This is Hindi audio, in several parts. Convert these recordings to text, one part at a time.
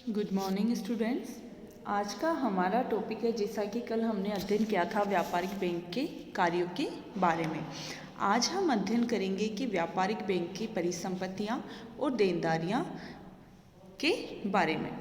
Good morning students. आज का हमारा टॉपिक है, जैसा कि कल हमने अध्ययन किया था व्यापारिक बैंक के कार्यों के बारे में। आज हम अध्ययन करेंगे कि व्यापारिक बैंक की परिसंपत्तियां और देनदारियां के बारे में।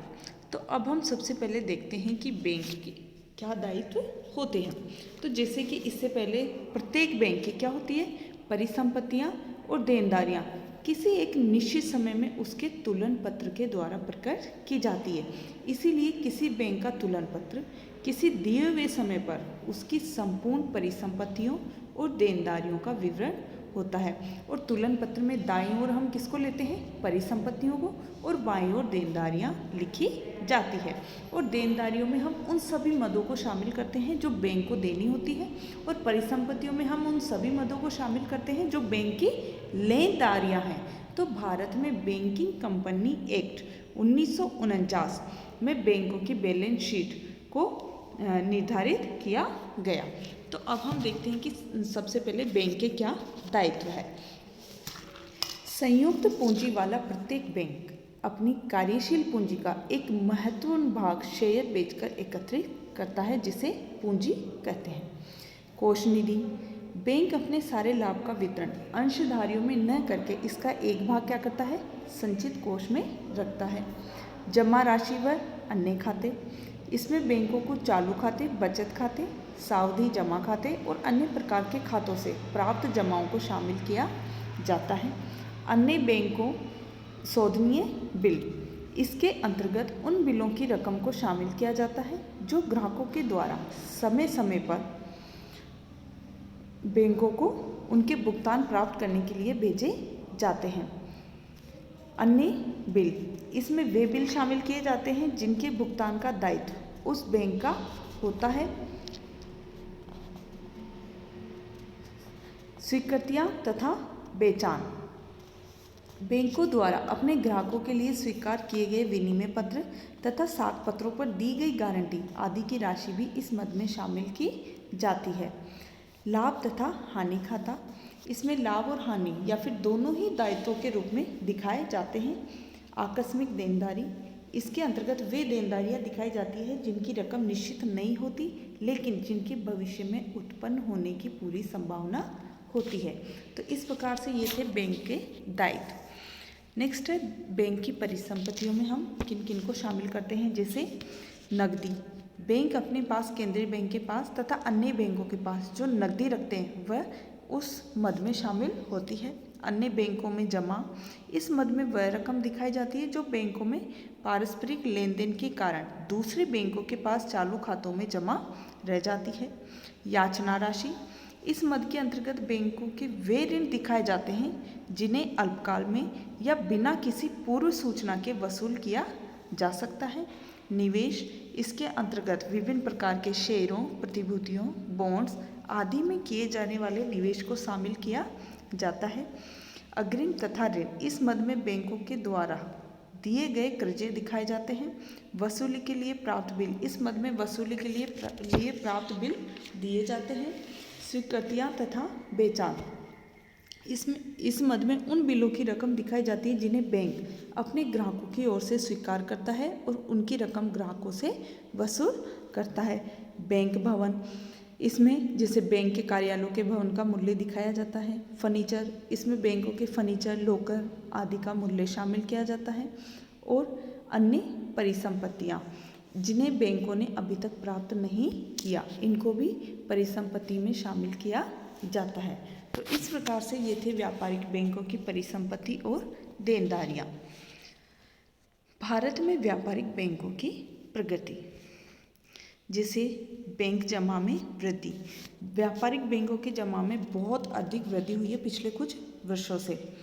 तो अब हम सबसे पहले देखते हैं कि बैंक के क्या दायित्व होते हैं। तो जैसे कि इससे पहले प्रत्येक बैंक की क्या होती है, परिसंपत्तियां और देनदारियां किसी एक निश्चित समय में उसके तुलन पत्र के द्वारा प्रकट की जाती है। इसीलिए किसी बैंक का तुलन पत्र किसी दिए हुए समय पर उसकी संपूर्ण परिसंपत्तियों और देनदारियों का विवरण होता है। और तुलन पत्र में दाईं ओर हम किसको लेते हैं, परिसंपत्तियों को, और बाईं ओर देनदारियां लिखी जाती है। और देनदारियों में हम उन सभी मदों को शामिल करते हैं जो बैंक को देनी होती है, और परिसंपत्तियों में हम उन सभी मदों को शामिल करते हैं जो बैंक की लेनदारियां हैं। तो भारत में बैंकिंग कंपनी एक्ट 1949 में बैंकों की बैलेंस शीट को निर्धारित किया गया। तो अब हम देखते हैं कि सबसे पहले बैंक के क्या दायित्व है। संयुक्त पूंजी वाला प्रत्येक बैंक अपनी कार्यशील पूंजी का एक महत्वपूर्ण भाग शेयर बेचकर एकत्रित करता है, जिसे पूंजी कहते हैं। कोष निधि, बैंक अपने सारे लाभ का वितरण अंशधारियों में न करके इसका एक भाग क्या करता है, संचित कोष में रखता है। जमा राशि व अन्य खाते, इसमें बैंकों को चालू खाते, बचत खाते, सावधि जमा खाते और अन्य प्रकार के खातों से प्राप्त जमाओं को शामिल किया जाता है। अन्य बैंकों शोधनीय बिल, इसके अंतर्गत उन बिलों की रकम को शामिल किया जाता है जो ग्राहकों के द्वारा समय समय पर बैंकों को उनके भुगतान प्राप्त करने के लिए भेजे जाते हैं। अन्य बिल, इसमें वे बिल शामिल किए जाते हैं जिनके भुगतान का दायित्व उस बैंक का होता है। स्वीकृतियां तथा बेचान, बैंकों द्वारा अपने ग्राहकों के लिए स्वीकार किए गए विनिमय पत्र तथा साख पत्रों पर दी गई गारंटी आदि की राशि भी इस मद में शामिल की जाती है। लाभ तथा हानि खाता, इसमें लाभ और हानि या फिर दोनों ही दायित्वों के रूप में दिखाए जाते हैं। आकस्मिक देनदारी, इसके अंतर्गत वे देनदारियां दिखाई जाती है जिनकी रकम निश्चित नहीं होती लेकिन जिनकी भविष्य में उत्पन्न होने की पूरी संभावना होती है। तो इस प्रकार से ये थे बैंक के दायित्व। नेक्स्ट है बैंक की परिसंपत्तियों में हम किन किन को शामिल करते हैं, जैसे नकदी, बैंक अपने पास केंद्रीय बैंक के पास तथा अन्य बैंकों के पास जो नकदी रखते हैं वह उस मद में शामिल होती है। अन्य बैंकों में जमा, इस मद में वह रकम दिखाई जाती है जो बैंकों में पारस्परिक लेन देन के कारण दूसरे बैंकों के पास चालू खातों में जमा रह जाती है। याचना राशि, इस मद के अंतर्गत बैंकों के वे ऋण दिखाए जाते हैं जिन्हें अल्पकाल में या बिना किसी पूर्व सूचना के वसूल किया जा सकता है। निवेश, इसके अंतर्गत विभिन्न प्रकार के शेयरों, प्रतिभूतियों, बॉन्ड्स आदि में किए जाने वाले निवेश को शामिल किया जाता है। अग्रिम तथा ऋण, इस मद में बैंकों के द्वारा दिए गए कर्जे दिखाए जाते हैं। वसूली के लिए प्राप्त बिल, इस मद में वसूली के लिए प्राप्त बिल दिए जाते हैं। स्वीकृतियां तथा बेचान, इस मद में उन बिलों की रकम दिखाई जाती है जिन्हें बैंक अपने ग्राहकों की ओर से स्वीकार करता है और उनकी रकम ग्राहकों से वसूल करता है। बैंक भवन, इसमें जैसे बैंक के कार्यालयों के भवन का मूल्य दिखाया जाता है। फर्नीचर, इसमें बैंकों के फर्नीचर, लॉकर आदि का मूल्य शामिल किया जाता है। और अन्य परिसंपत्तियां जिन्हें बैंकों ने अभी तक प्राप्त नहीं किया, इनको भी परिसंपत्ति में शामिल किया जाता है। तो इस प्रकार से ये थे व्यापारिक बैंकों की परिसंपत्ति और देनदारियां। भारत में व्यापारिक बैंकों की प्रगति, जैसे बैंक जमा में वृद्धि, व्यापारिक बैंकों के जमा में बहुत अधिक वृद्धि हुई है पिछले कुछ वर्षों से।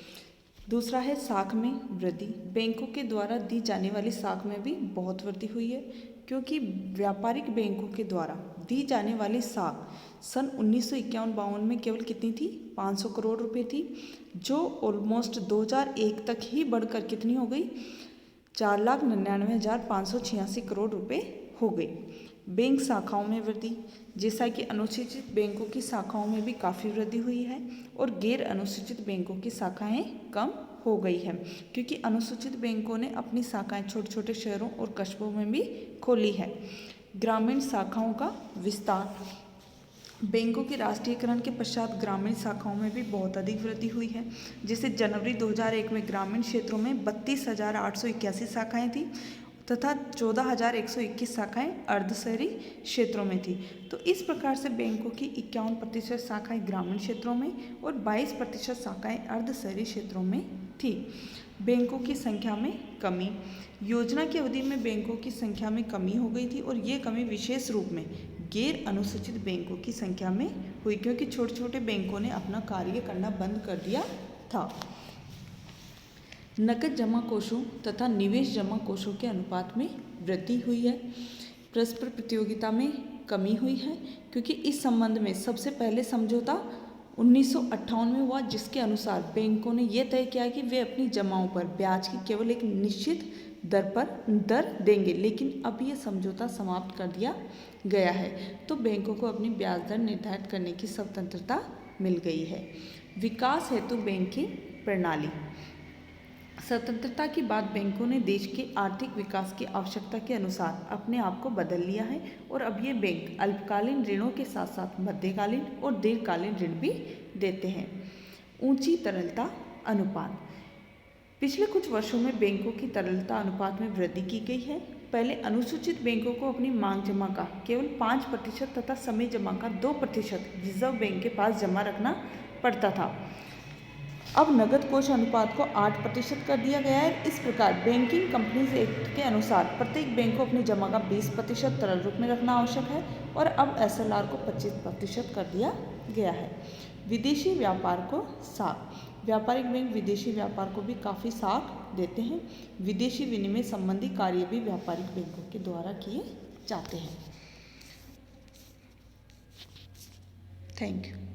दूसरा है साख में वृद्धि, बैंकों के द्वारा दी जाने वाली साख में भी बहुत वृद्धि हुई है, क्योंकि व्यापारिक बैंकों के द्वारा दी जाने वाली साख सन 1951-52 में केवल कितनी थी, 500 करोड़ रुपए थी, जो ऑलमोस्ट 2001 तक ही बढ़कर कितनी हो गई, 4,99,586 करोड़ रुपए हो गई। बैंक शाखाओं में वृद्धि, जैसा कि अनुसूचित बैंकों की शाखाओं में भी काफ़ी वृद्धि हुई है और गैर अनुसूचित बैंकों की शाखाएं कम हो गई है, क्योंकि अनुसूचित बैंकों ने अपनी शाखाएं छोटे छोटे शहरों और कस्बों में भी खोली है। ग्रामीण शाखाओं का विस्तार। बैंकों के राष्ट्रीयकरण के पश्चात ग्रामीण शाखाओं में भी बहुत अधिक वृद्धि हुई है। जैसे जनवरी 2001 में ग्रामीण क्षेत्रों में 32,881 शाखाएं थी तथा 14,121 शाखाएं अर्ध शहरी क्षेत्रों में थी। तो इस प्रकार से बैंकों की 51% शाखाएं ग्रामीण क्षेत्रों में और 22% शाखाएं अर्ध शहरी क्षेत्रों में थी। बैंकों की संख्या में कमी। योजना की अवधि में बैंकों की संख्या में कमी हो गई थी और ये कमी विशेष रूप में गैर अनुसूचित बैंकों की संख्या में हुई, क्योंकि छोटे छोटे बैंकों ने अपना कार्य करना बंद कर दिया था। नकद जमा कोषों तथा निवेश जमा कोषों के अनुपात में वृद्धि हुई है। परस्पर प्रतियोगिता में कमी हुई है, क्योंकि इस संबंध में सबसे पहले समझौता 1958 में हुआ, जिसके अनुसार बैंकों ने यह तय किया कि वे अपनी जमाओं पर ब्याज की केवल एक निश्चित दर देंगे, लेकिन अब यह समझौता समाप्त कर दिया गया है। तो बैंकों को अपनी ब्याज दर निर्धारित करने की स्वतंत्रता मिल गई है। विकास हेतु बैंकिंग प्रणाली। स्वतंत्रता के बाद बैंकों ने देश के आर्थिक विकास की आवश्यकता के अनुसार अपने आप को बदल लिया है और अब ये बैंक अल्पकालीन ऋणों के साथ साथ मध्यकालीन और दीर्घकालीन ऋण भी देते हैं। ऊंची तरलता अनुपात। पिछले कुछ वर्षों में बैंकों की तरलता अनुपात में वृद्धि की गई है। पहले अनुसूचित बैंकों को अपनी मांग जमा का केवल 5% तथा समय जमा का 2% रिजर्व बैंक के पास जमा रखना पड़ता था। अब नगद कोष अनुपात को 8% कर दिया गया है। इस प्रकार बैंकिंग कंपनीज एक्ट के अनुसार प्रत्येक बैंक को अपनी जमा का 20% तरल रूप में रखना आवश्यक है और अब SLR को 25% कर दिया गया है। विदेशी व्यापार को साख। व्यापारिक बैंक विदेशी व्यापार को भी काफ़ी साख देते हैं। विदेशी विनिमय संबंधी कार्य भी व्यापारिक बैंकों के द्वारा किए जाते हैं। Thank you.